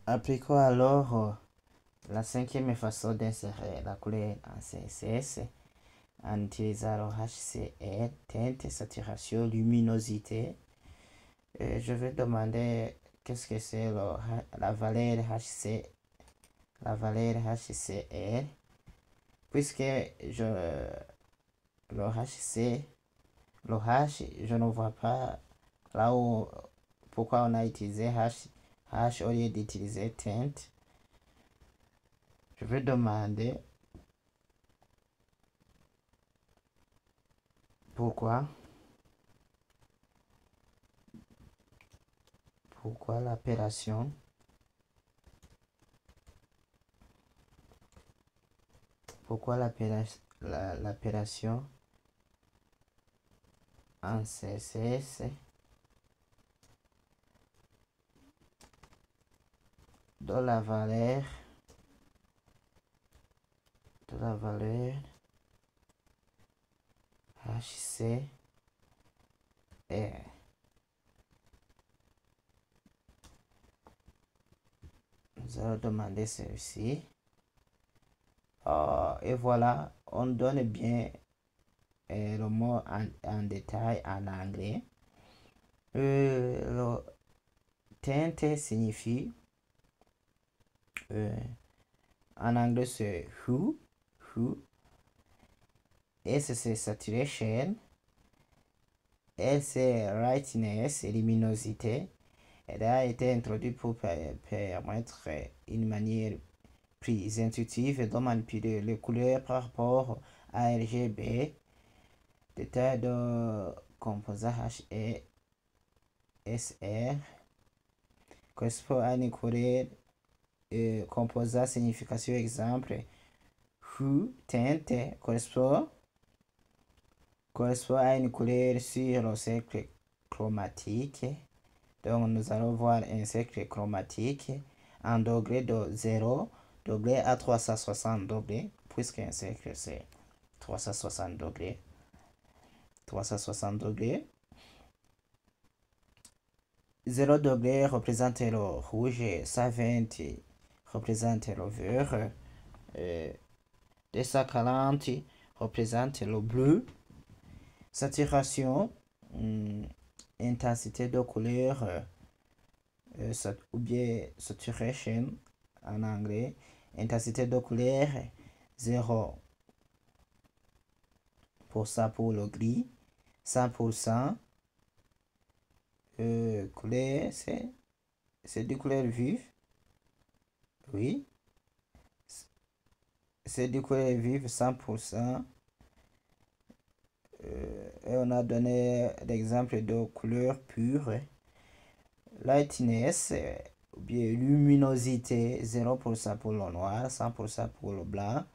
Appliquons alors la cinquième façon d'insérer la couleur en CSS en utilisant le HCR, teinte, saturation, luminosité. Je vais demander qu'est-ce que c'est la valeur HCR, puisque le H, je ne vois pas là où, pourquoi on a utilisé H au lieu d'utiliser teinte. Je vais demander pourquoi l'appellation l'appellation en CSS de la valeur HCR. Nous allons demander ceci. Et voilà, on donne bien le mot en détail en anglais. Le teinte signifie en anglais c'est hue. S c'est saturation. L c'est lightness, luminosité. Elle a été introduite pour permettre une manière plus intuitive de manipuler les couleurs par rapport à RGB. Détail de composant H et SR correspond à une couleur. Composant signification exemple hue, teinte correspond à une couleur sur le cercle chromatique. Donc nous allons voir un cercle chromatique en degré de 0 degré à 360 degrés, puisqu'un cercle c'est 360 degrés. 0 degré représente le rouge, 120 représente le vert, 240 représente le bleu. Saturation, intensité de couleur, ou bien saturation en anglais, intensité de couleur 0% pour le gris, 100% couleur, c'est du couleur vive, oui, c'est du couleur vive 100%. Et on a donné l'exemple de couleur pure. Lightness, ou bien luminosité, 0% pour le noir, 100% pour le blanc.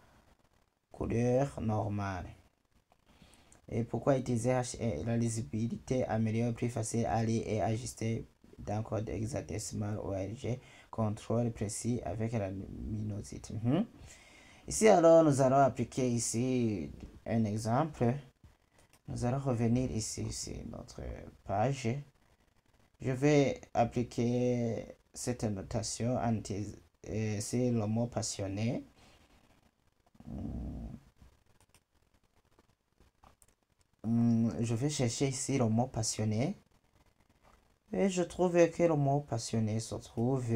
Couleur normale. Et pourquoi utiliser HCR? La lisibilité améliore, plus facile à lire et ajuster dans code hexadécimal ORG. Contrôle précis avec la luminosité. Ici alors nous allons appliquer ici un exemple. Nous allons revenir ici sur notre page. Je vais appliquer cette notation c'est le mot passionné. Je vais chercher ici le mot passionné. Et je trouve que le mot passionné se trouve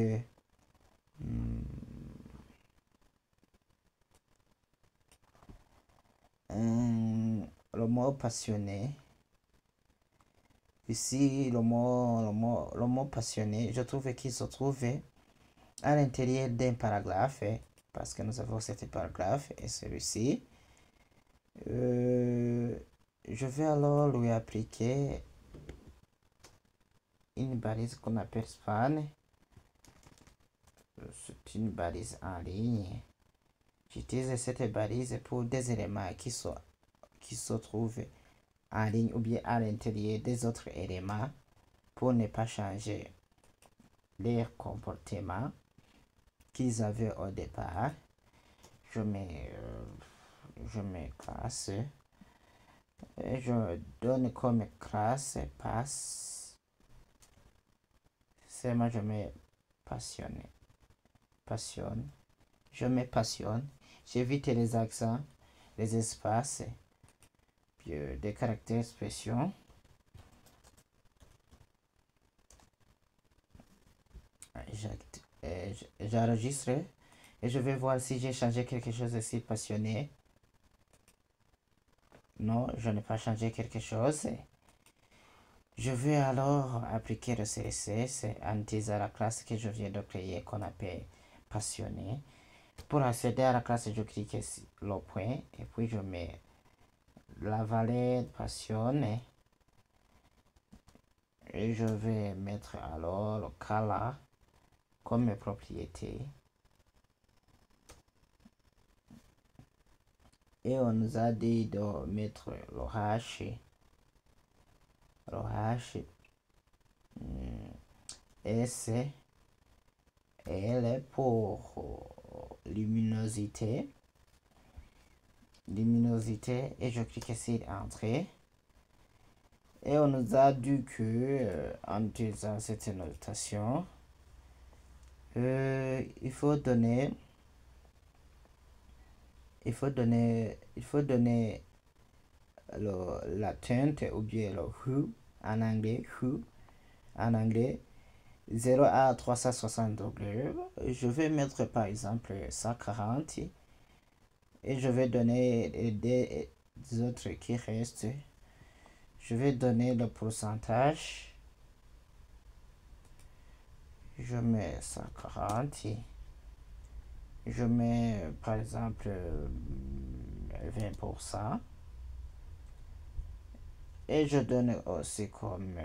le mot passionné. Ici, le mot passionné, je trouve qu'il se trouve à l'intérieur d'un paragraphe, parce que nous avons cet paragraphe et celui-ci. Je vais alors lui appliquer une balise qu'on appelle span. C'est une balise en ligne. J'utilise cette balise pour des éléments qui se trouvent en ligne ou bien à l'intérieur des autres éléments pour ne pas changer leur comportement qu'ils avaient au départ. Je mets classe et je donne comme classe passe. Seulement je mets passionné. passionne. Je mets passionne. J'évite les accents, les espaces, puis des caractères spéciaux. J'enregistre et je vais voir si j'ai changé quelque chose ici passionné. Non, je n'ai pas changé quelque chose. Je vais alors appliquer le CSS en utilisant la classe que je viens de créer qu'on appelle passionné. Pour accéder à la classe, je clique sur le point et puis je mets la valeur passionné. Et je vais mettre alors le color comme mes propriétés. Et on nous a dit de mettre le hash. Le hash S L pour luminosité. Luminosité et je clique sur Entrée. Et on nous a dit que en utilisant cette notation, il faut donner la teinte ou bien le hue en anglais 0 à 360 degrés. Je vais mettre par exemple 140 et je vais donner des autres qui restent. Je vais donner le pourcentage. Je mets 140. Je mets par exemple 20%. Et je donne aussi comme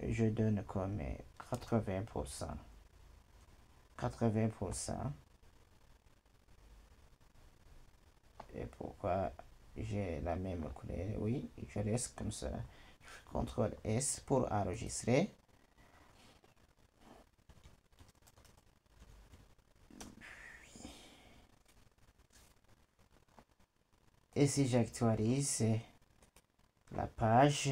80%. 80%. Et pourquoi j'ai la même couleur? Oui, je laisse comme ça. Je fais CTRL S pour enregistrer. Et si j'actualise la page,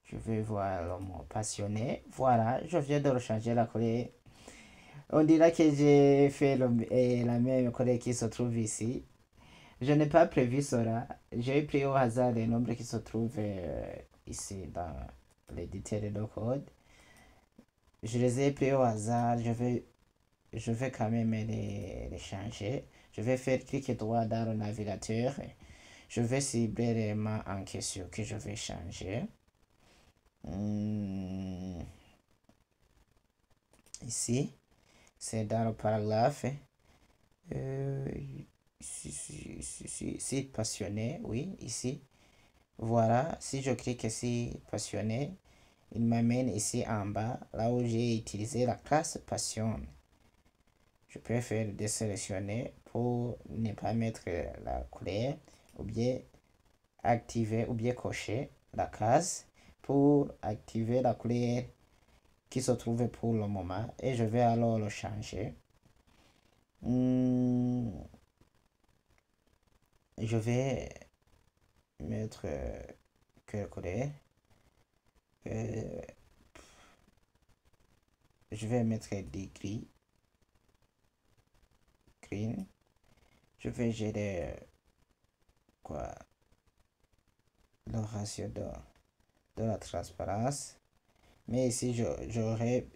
je vais voir le mot passionné. Voilà, je viens de rechanger la couleur. On dirait que j'ai fait la même couleur qui se trouve ici. Je n'ai pas prévu cela. J'ai pris au hasard les nombres qui se trouvent ici dans l'éditeur de code. Je les ai pris au hasard. Je vais quand même les changer. Je vais faire clic droit dans le navigateur. Je vais cibler l'élément en question que je vais changer. Ici, c'est dans le paragraphe. Ici, passionné, oui, ici. Voilà, si je clique ici, passionné, il m'amène ici en bas, là où j'ai utilisé la classe passion. Je peux faire désélectionner pour ne pas mettre la couleur, ou bien activer, ou bien cocher la case pour activer la couleur qui se trouve pour le moment. Et je vais alors le changer. Je vais mettre quelle couleur? Je vais mettre des gris. Green. Je vais gérer quoi? Le ratio de la transparence. Mais ici, j'aurais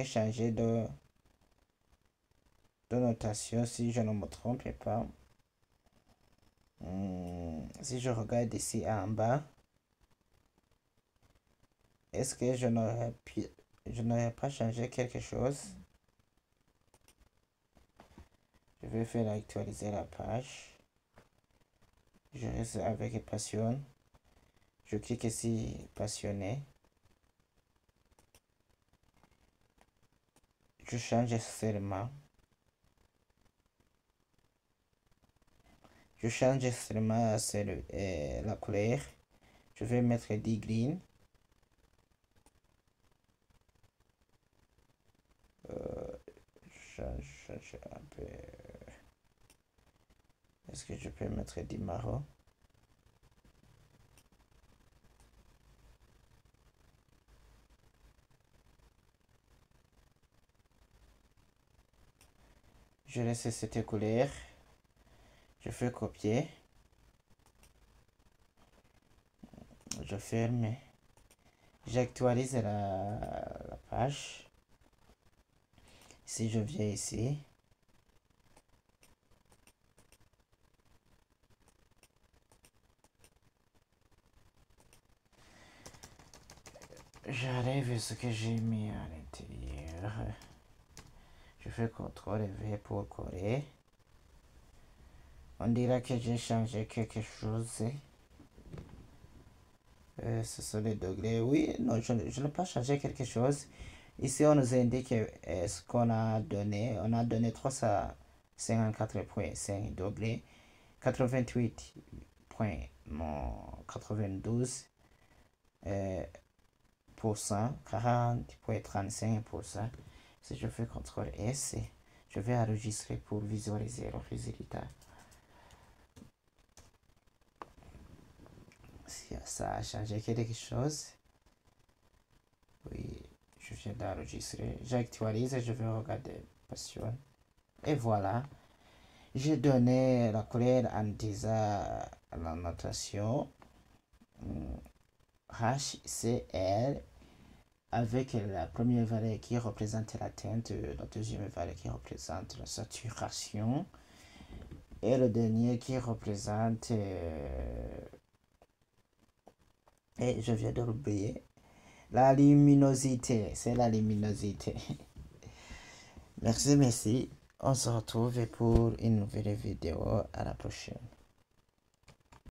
changé de notation si je ne me trompe pas. Si je regarde ici en bas, est-ce que je n'aurais pas changé quelque chose? Je vais faire actualiser la page. Je reste avec passion. Je clique ici passionné. Je change seulement. Je change seulement la couleur. Je vais mettre du green. Change un peu. Est-ce que je peux mettre du marron? Je laisse cette couleur. Je fais copier. Je ferme. J'actualise la page. Si je viens ici. J'arrive ce que j'ai mis à l'intérieur. Je fais CTRL V pour coller. On dirait que j'ai changé quelque chose. Ce sont les degrés. Oui, non, je n'ai pas changé quelque chose. Ici, on nous indique ce qu'on a donné. On a donné 354,5 degrés, 88,92%, 40,35%. Si je fais CTRL S, je vais enregistrer pour visualiser le résultat. Si ça a changé quelque chose. Oui, je viens d'enregistrer. J'actualise et je vais regarder Passion. Et voilà. J'ai donné la couleur en disant la notation HCl avec la première valeur qui représente la teinte, la deuxième valeur qui représente la saturation et le dernier qui représente et je viens de l'oublier, la luminosité. C'est la luminosité. Merci. On se retrouve pour une nouvelle vidéo. À la prochaine.